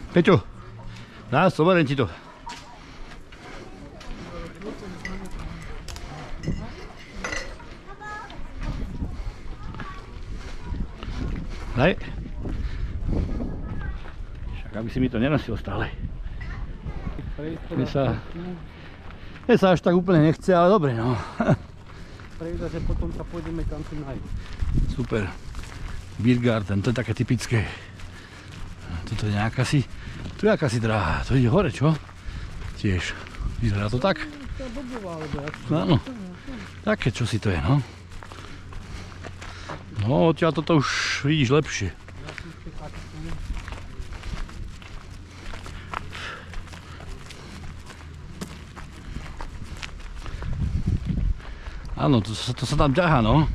Peťo, dá, zoberiem ti to. Daj. Však aby si mi to nenosil stále. Mne sa až tak úplne nechce, ale dobre, no. Prejde, že potom sa pôjdeme kam si nájsť. Super. Beer garden, to je také typické. Toto je nejaká si... Tu je akási dráha. To ide hore, čo? Tiež. Vyzerá to tak? Áno. Také čosi to je, no. No, odtiaľ toto už vidíš lepšie. Áno, to sa tam ťahá, no.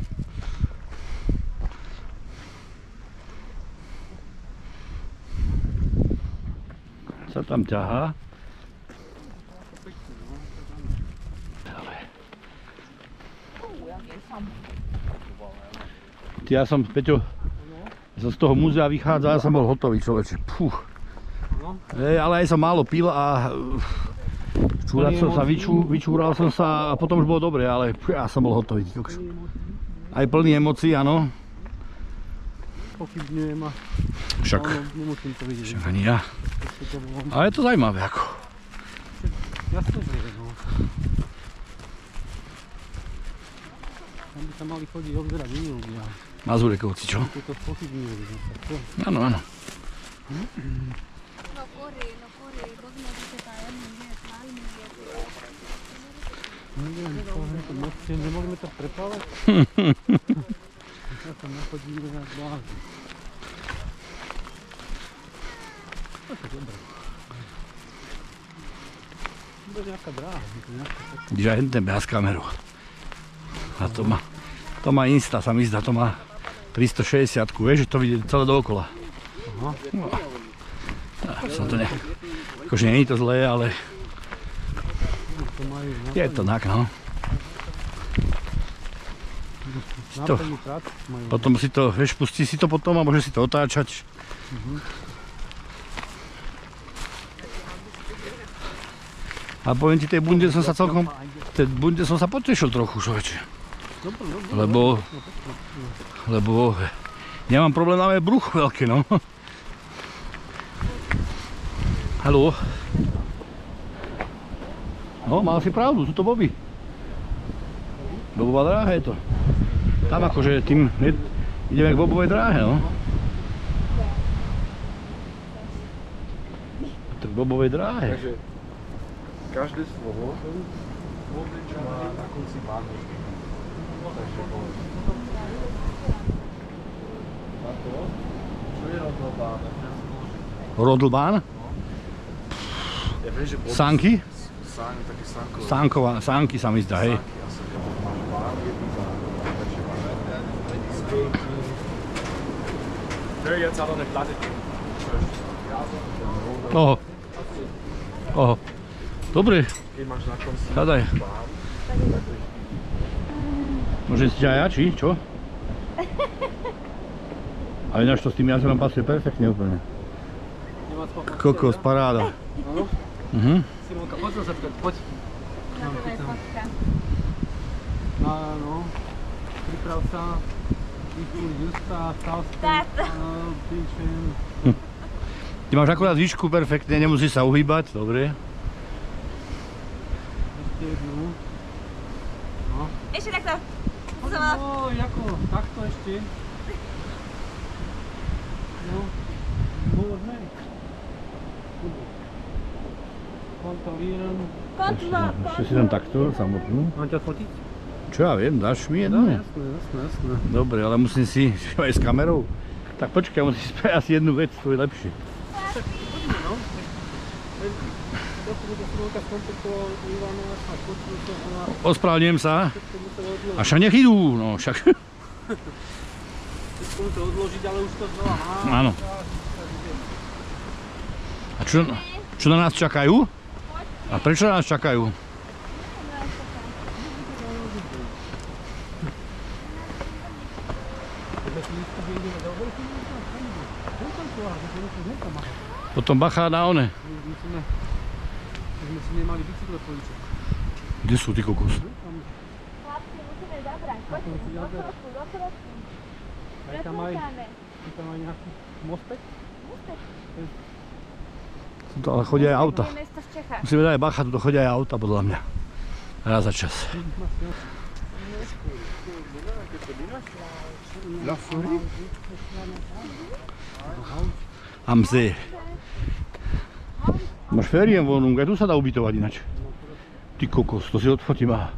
Sa tam ťahá. Ja som, Peťo, z toho múzea vychádzal, ja som bol hotový človeče. Ale aj som málo pil a čúrať som sa, vyčúral som sa a potom už bolo dobre, ale ja som bol hotový. Aj plný emócií, áno. Pochybňujem a však ani ja. Ale je to zaujímavé ako. Jasne, že je, no. Tam by sa mali chodiť obzerať iní ľudia. Mazurekovci, čo? To pochybňujú, že sa to... Áno, áno. Nemôžeme to prepávať? Ja tam nachodíme na blázni. To je dobré. To je nejaká dráha. Když aj ten beha s kamerou. A to má Insta, sa mi zdá, to má 360-ku, vieš, že to vidie celé dookola. Aha. No. Som to akože nie je to zlé, ale je to tak, no. Potom si to, vieš, pustí si to potom a môže si to otáčať. A poviem ti, tej bunde som sa potešil trochu, človeče. Lebo nemám problém, máme bruch veľké, no. Haló? No, mal si pravdu, sú to boby. Bobová dráha je to. Tam akože tým ideme k bobovej dráhe, no. To k bobovej dráhe. Takže každé slovo má na konci váhu. Takže čo je rodlbán? Rodlbán? Ja viem, že Sánky? Taký sánkové. Sánky sa mi zdá, hej. Oho. Dobre. Sadaj. Môžem si aj ja, či? Čo? Ale ináč to s tým jazerom pasuje perfektne úplne. Kokos, paráda. Simonka, poď sa sepkať, poď. Áno. Priprav sa. Vypúliť ústa, stav sa. Áno, píšem. Ty máš akurát výšku perfektne, nemusíš sa uhýbať, dobre. Ešte jednu. No. Ešte takto. No, ako, takto ešte. No, môžeme. Kontrolíram. Ešte si tam takto, samotnú. Mám ťa fotiť? Čo ja viem, dáš mi jednu? No, jasné. Dobre, ale musím si aj s kamerou. Tak počkaj, musím si spraviť asi jednu vec, to je lepšie. Poďme, no. Ospravedlňujem sa. A však nech idú, no však. Chcem to odložiť, ale už to znova má. Áno. A čo na nás čakajú? A prečo na nás čakajú? Potom bacha na one. My sme si nemali bicykle požičať. Kde sú ty kokos? Chlapci, musíme zabrať. Poďte, do kroku. Aj tam aj nejaký mostek? Mostek. Tu ale chodia aj auta. Je mesto v Čechách. Musíme dať bacha, tu chodia aj auta podľa mňa. Raz za čas. La souris? Am See. Máš Ferienwohnung, aj tu sa dá ubytovať inač. Ty kokos, to si odfotím. Aha.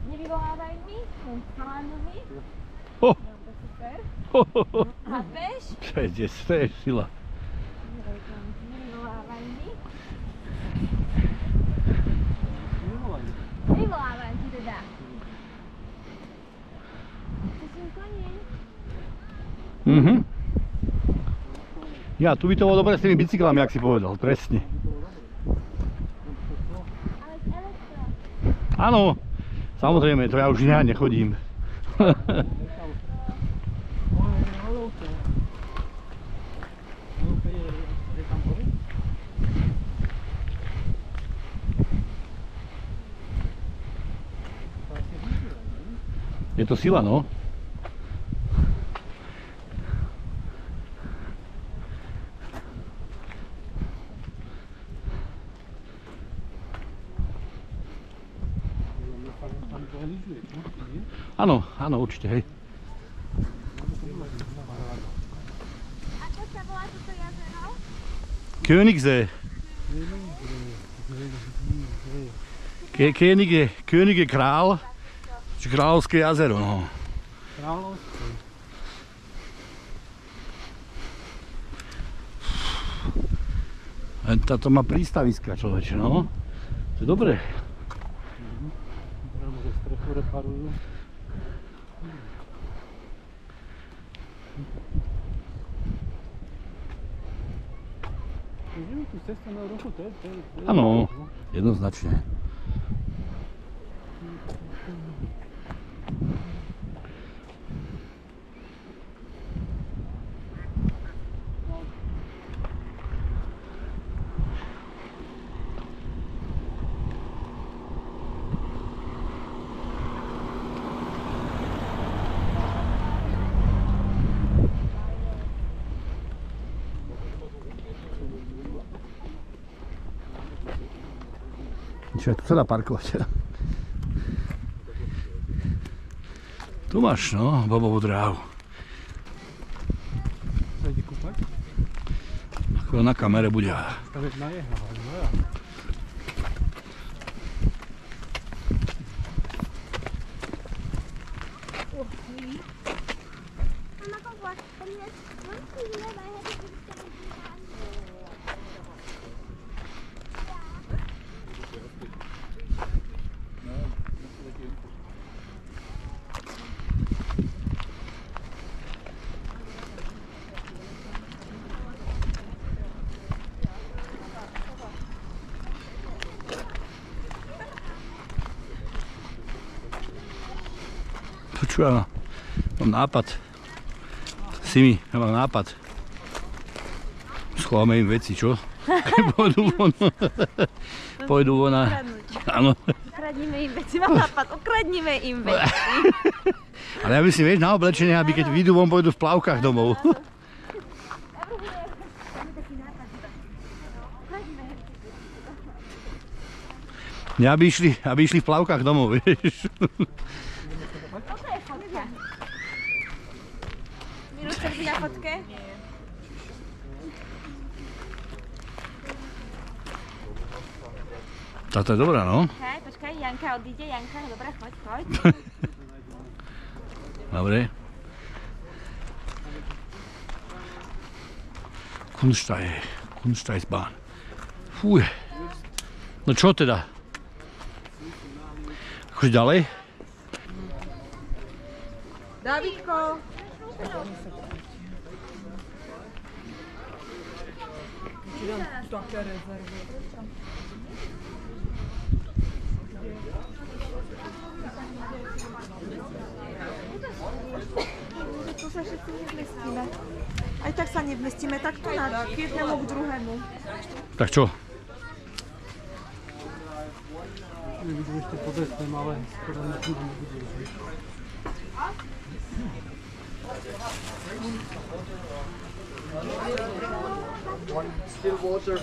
Nevyvolávaj mi, halánu mi. Oh. Dobre, super. Chápeš? To je sila. Nevyvolávaj mi. Nevolaj. Nevyvolávam ti teda. To som koniec. Ja, tu by to bolo dobre s tými bicyklami, jak si povedal, presne. Ale z elektro. Áno, samozrejme, to ja už nechodím. Je to sila, no. Áno, áno, určite, hej. Ako sa volá toto jazero? Königssee. König je král, či kráľovské jazero, no. Kráľovské. Táto má prístaviska, človeče, no. To je dobré. Že strechu reparujú. Žijú tu cesta na ruchu, to je... Áno, jednoznačne. Čiže tu sa dá parkovať. Tu máš, no, bobovú dráhu. Sa ide kúpať? Ako na kamere bude. Staviť na jeho, ale no ja. Mama, guck mal, wenn wir jetzt sonst nicht mehr bei hätte, würde ich gerne Počúva, mám nápad. Simi, ja mám nápad. Schováme im veci, čo? Pôjdu von. Pôjdu von a... Áno. Ukradnime im veci, mám nápad, ukradnime im veci. Ale ja by si, vieš, na oblečenie, aby keď vyjdú von, pôjdu v plavkách domov. Máme taký nápad iba. Nie, aby išli v plavkách domov, vieš. Toto je fotka. Milu, chceš byť na fotke? Táto je dobrá, no. Hej, počkaj, Janka odíde, Janka, dobre, choď. Dobre. Kunsteinsbahn. Fúj. No čo teda? Akože ďalej? Davidko! Také rezervy. Tu sa všetci nevmestíme. Aj tak sa nevmestíme, tak to na k jednému k druhému. Tak čo? Nevidím ešte podestem, ale skoro na tým nebude. One still water.